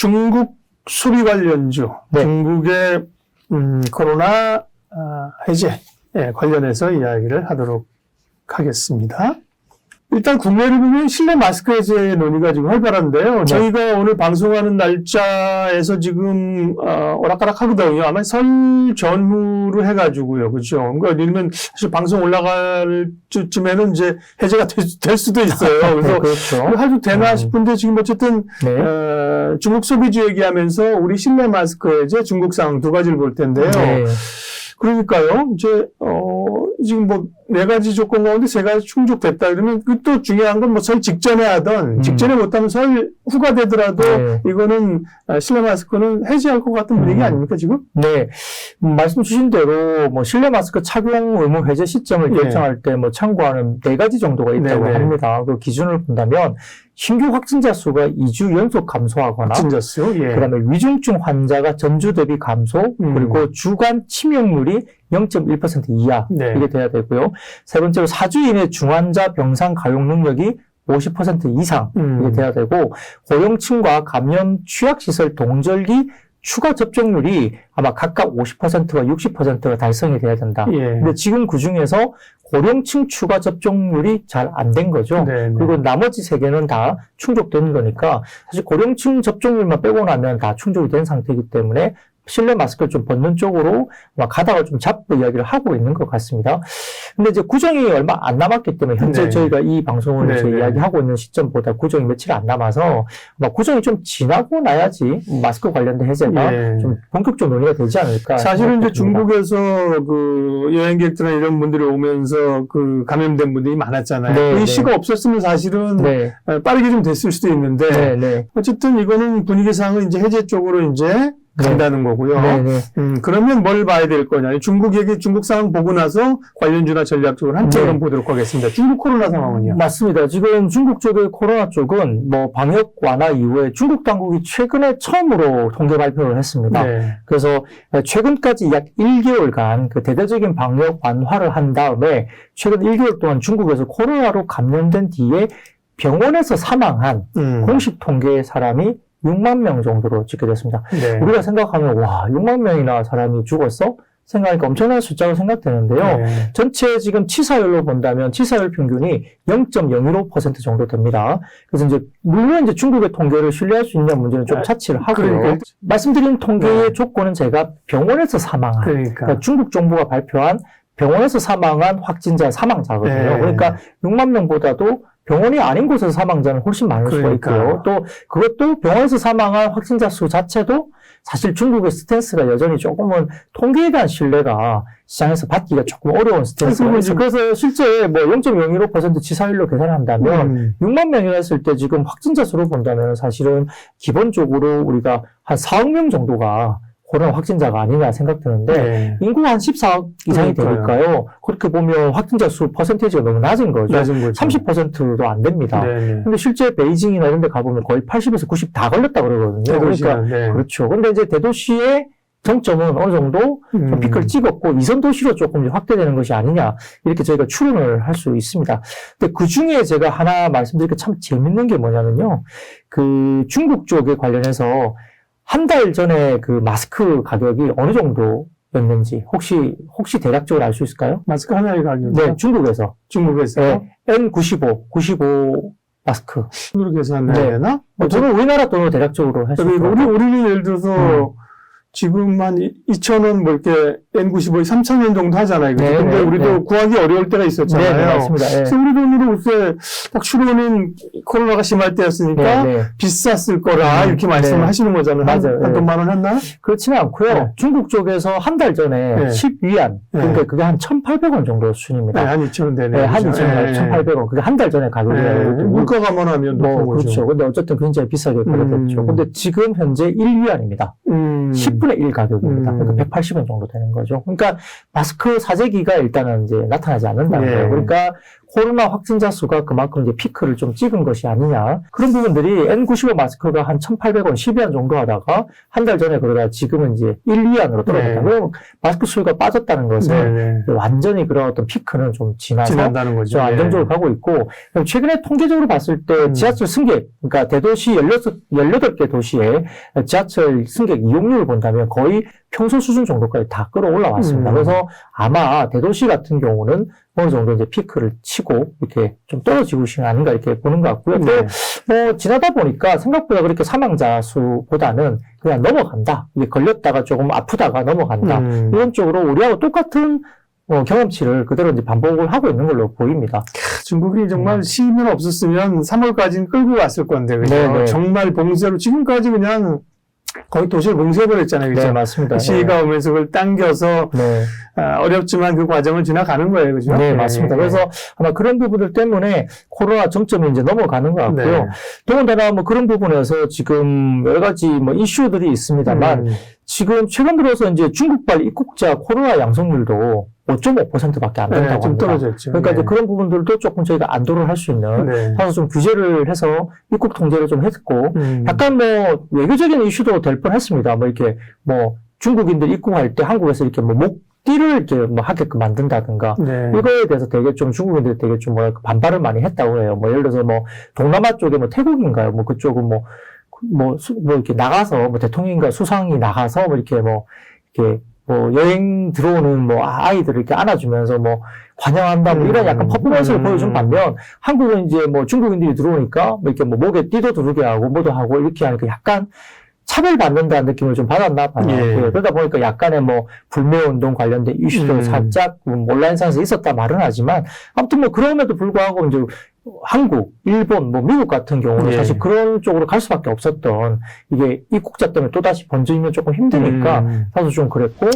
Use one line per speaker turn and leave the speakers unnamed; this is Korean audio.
중국 수비 관련주,
네.
중국의 코로나 해제 관련해서 이야기를 하도록 하겠습니다. 일단 국내를 보면 실내 마스크 해제 논의가 지금 활발한데요.
네.
저희가 오늘 방송하는 날짜에서 지금 오락가락 하거든요. 아마 설 전후로 해가지고요. 그렇죠. 그러니까 예를 들면 사실 방송 올라갈 쯤에는 이제 해제가 될 수도 있어요. 그래서
그렇죠.
해도 되나 싶은데 지금 어쨌든
네.
중국 소비주 얘기하면서 우리 실내 마스크 해제 중국 상황 두 가지를 볼 텐데요.
네.
그러니까요. 이제 지금 뭐 네 가지 조건 가운데 세 가지 충족됐다 그러면 그 또 중요한 건 뭐 설 직전에 하던 직전에 못하면 설 후가 되더라도
네.
이거는 실내 마스크는 해제할 것 같은 분위기 아닙니까 지금?
네. 말씀 주신 대로 뭐 실내 마스크 착용 의무 해제 시점을
예.
결정할 때 뭐 참고하는 네 가지 정도가 있다고
네네.
합니다. 그 기준을 본다면 신규 확진자 수가 2주 연속 감소하거나
확진자 수. 예.
그다음에 위중증 환자가 전주 대비 감소, 그리고 주간 치명률이 0.1% 이하
네.
이게 돼야 되고요. 세 번째로 4주 이내 중환자 병상 가용 능력이 50% 이상 이게 돼야 되고, 고령층과 감염 취약시설 동절기 추가 접종률이 아마 각각 50%와 60%가 달성이 돼야 된다.
예.
근데 지금 그 중에서 고령층 추가 접종률이 잘 안 된 거죠.
네네.
그리고 나머지 세 개는 다 충족된 거니까 사실 고령층 접종률만 빼고 나면 다 충족이 된 상태이기 때문에 실내 마스크를 좀 벗는 쪽으로 가다가 좀 잡고 이야기를 하고 있는 것 같습니다. 근데 이제 구정이 얼마 안 남았기 때문에 현재
네.
저희가 이 방송을 이제
네네.
이야기하고 있는 시점보다 구정이 며칠 안 남아서 구정이 좀 지나고 나야지 마스크 관련된 해제가
예.
좀 본격적으로 논의가 되지 않을까.
사실은 이제
생각됩니다.
중국에서 그 여행객들이나 이런 분들이 오면서 그 감염된 분들이 많았잖아요.
네,
그
네.
이슈가 없었으면 사실은
네.
빠르게 좀 됐을 수도 있는데
네, 네.
어쨌든 이거는 분위기상은 이제 해제 쪽으로 이제 간다는 거고요.
네, 네.
그러면 뭘 봐야 될 거냐. 중국 상황 보고 나서 관련주나 전략적으로 한쪽으로
네.
보도록 하겠습니다. 중국 코로나 상황은요?
맞습니다. 지금 중국 쪽의 코로나 쪽은 뭐 방역 완화 이후에 중국 당국이 최근에 처음으로 통계 발표를 했습니다.
네.
그래서 최근까지 약 1개월간 그 대대적인 방역 완화를 한 다음에 최근 1개월 동안 중국에서 코로나로 감염된 뒤에 병원에서 사망한 공식 통계 사람이 6만 명 정도로 집계됐습니다.
네.
우리가 생각하면 와 6만 명이나 사람이 죽었어? 생각하니까 엄청난 숫자로 생각되는데요.
네.
전체 지금 치사율로 본다면 치사율 평균이 0.015% 정도 됩니다. 그래서 이제 물론 이제 중국의 통계를 신뢰할 수 있냐 문제는 좀 차치를 하고요.
그러니까.
말씀드린 통계의
네.
조건은 제가 병원에서 사망한
그러니까.
중국 정부가 발표한 병원에서 사망한 확진자 사망자거든요.
네.
그러니까 6만 명보다도 병원이 아닌 곳에서 사망자는 훨씬 많을 수가
그러니까.
있고요. 또 그것도 병원에서 사망한 확진자 수 자체도 사실 중국의 스탠스가 여전히 조금은 통계에 대한 신뢰가 시장에서 받기가 조금 어려운 스탠스가 있어요. 그래서 실제 뭐 0.015% 치사율로 계산한다면 6만 명이나 했을 때 지금 확진자 수로 본다면 사실은 기본적으로 우리가 한 4억 명 정도가 코로나 확진자가 아니냐 생각드는데
네.
인구가 한 14억 이상이
그러니까요.
되니까요. 그렇게 보면 확진자 수 퍼센테이지가 너무 낮은 거죠.
낮은 거죠.
30%도 안 됩니다.
네.
근데 실제 베이징이나 이런 데 가보면 거의 80에서 90 다 걸렸다 그러거든요.
대도시가.
그러니까
네.
그렇죠. 근데 이제 대도시의 정점은 어느 정도 좀 피크를 찍었고 이선 도시로 조금 확대되는 것이 아니냐 이렇게 저희가 추론을 할 수 있습니다. 근데 그 중에 제가 하나 말씀드리니까 참 재밌는 게 뭐냐면요. 그 중국 쪽에 관련해서 한 달 전에 그 마스크 가격이 어느 정도였는지 혹시 대략적으로 알 수 있을까요?
마스크 하나의 가격.
네, 중국에서.
중국에서.
네, N95 마스크.
으로 계산해야
네.
되나?
저는 우리나라 돈으로 대략적으로 할 수 있을 것 같아요.
우리는 예를 들어서 지금 한 2,000원 뭐 이렇게 N95에 3,000원 정도 하잖아요.
네,
근데
네,
우리도
네.
구하기 어려울 때가 있었잖아요.
네, 맞습니다. 네.
그래서 우리 돈으로 글쎄 딱 추로는 코로나가 심할 때였으니까
네, 네.
비쌌을 거라 이렇게 말씀을
네.
하시는 거잖아요.
맞아요.
한
네.
돈만 원 했나?
그렇지는 않고요.
네.
중국 쪽에서 한 달 전에
네.
10위안, 그러니까 그게 한 1,800원 정도
네,
수준입니다.
한 2,000원 되네요.
네, 한
그죠?
2,000원,
네.
1,800원. 그게 한 달 전에 가격이에요.
네. 물가가 하면 높은 거죠.
그렇죠. 근데 어쨌든 굉장히 비싸게 거래됐죠. 근데 지금 현재 1위안입니다. 10분의 1 가격입니다. 그러니까 180원 정도 되는 거죠. 그러니까 마스크 사재기가 일단은 이제 나타나지 않는다는
네.
거예요. 그러니까 코로나 확진자 수가 그만큼 이제 피크를 좀 찍은 것이 아니냐. 그런 부분들이 N95 마스크가 한 1,800원, 12원 정도 하다가 한 달 전에 그러다 지금은 이제 1, 2원으로 떨어졌다.
네.
그럼 마스크 수요가 빠졌다는 것은
네.
완전히 그런 어떤 피크는 좀
지난다는 거죠.
좀 안정적으로 가고 있고, 최근에 통계적으로 봤을 때 지하철 승객, 그러니까 대도시 18개 도시의 지하철 승객 이용률을 본다면 거의 평소 수준 정도까지 다 끌어올라왔습니다. 그래서 아마 대도시 같은 경우는 어느 정도 이제 피크를 치고 이렇게 좀 떨어지고 있는 아닌가 이렇게 보는 것 같고요. 또 지나다 보니까 생각보다 그렇게 사망자 수보다는 그냥 넘어간다. 이게 걸렸다가 조금 아프다가 넘어간다. 이런 쪽으로 우리하고 똑같은 경험치를 그대로 이제 반복을 하고 있는 걸로 보입니다.
중국이 정말 시민 없었으면 3월까지는 끌고 갔을 건데, 그죠?
네네.
정말 봉쇄로, 지금까지 그냥 거의 도시를 봉쇄해버렸잖아요, 그죠?
네, 맞습니다.
시위가 오면서 그걸 당겨서,
네.
어렵지만 그 과정을 지나가는 거예요, 그죠?
네, 맞습니다. 그래서 아마 그런 부분들 때문에 코로나 정점이 이제 넘어가는 것 같고요.
네.
더군다나 뭐 그런 부분에서 지금 여러 가지 뭐 이슈들이 있습니다만 지금 최근 들어서 이제 중국발 입국자 코로나 양성률도 5.5%밖에 안 된다고
좀
합니다.
떨어졌죠.
그러니까
네.
이제 그런 부분들도 조금 저희가 안도를 할 수 있는
네.
사실 좀 규제를 해서 입국 통제를 좀 했고 약간 뭐 외교적인 이슈도 될 뻔했습니다. 뭐 이렇게 뭐 중국인들 입국할 때 한국에서 이렇게 뭐 목띠를 이렇게 뭐 하게끔 만든다든가
네.
이거에 대해서 되게 좀 중국인들이 되게 좀 뭐랄까 반발을 많이 했다고 해요. 뭐 예를 들어서 뭐 동남아 쪽에 뭐 태국인가요? 뭐 그쪽은 뭐 이렇게 나가서 뭐 대통령인가 수상이 나가서 뭐 이렇게 뭐 여행 들어오는 뭐 아이들을 이렇게 안아주면서 뭐 환영한다 뭐 이런 약간 퍼포먼스를 보여준 반면 한국은 이제 뭐 중국인들이 들어오니까 뭐 이렇게 뭐 목에 띠도 두르게 하고 뭐도 하고 이렇게 하니까 약간 차별받는다는 느낌을 좀 받았나 봐요.
예.
그러다 보니까 약간의 뭐 불매운동 관련된 이슈도 살짝 온라인상에서 있었다 말은 하지만 아무튼 뭐 그럼에도 불구하고 이제 한국, 일본, 뭐 미국 같은 경우는
예.
사실 그런 쪽으로 갈 수밖에 없었던 이게 입국자 때문에 또다시 번지면 조금 힘드니까 사실 좀 그랬고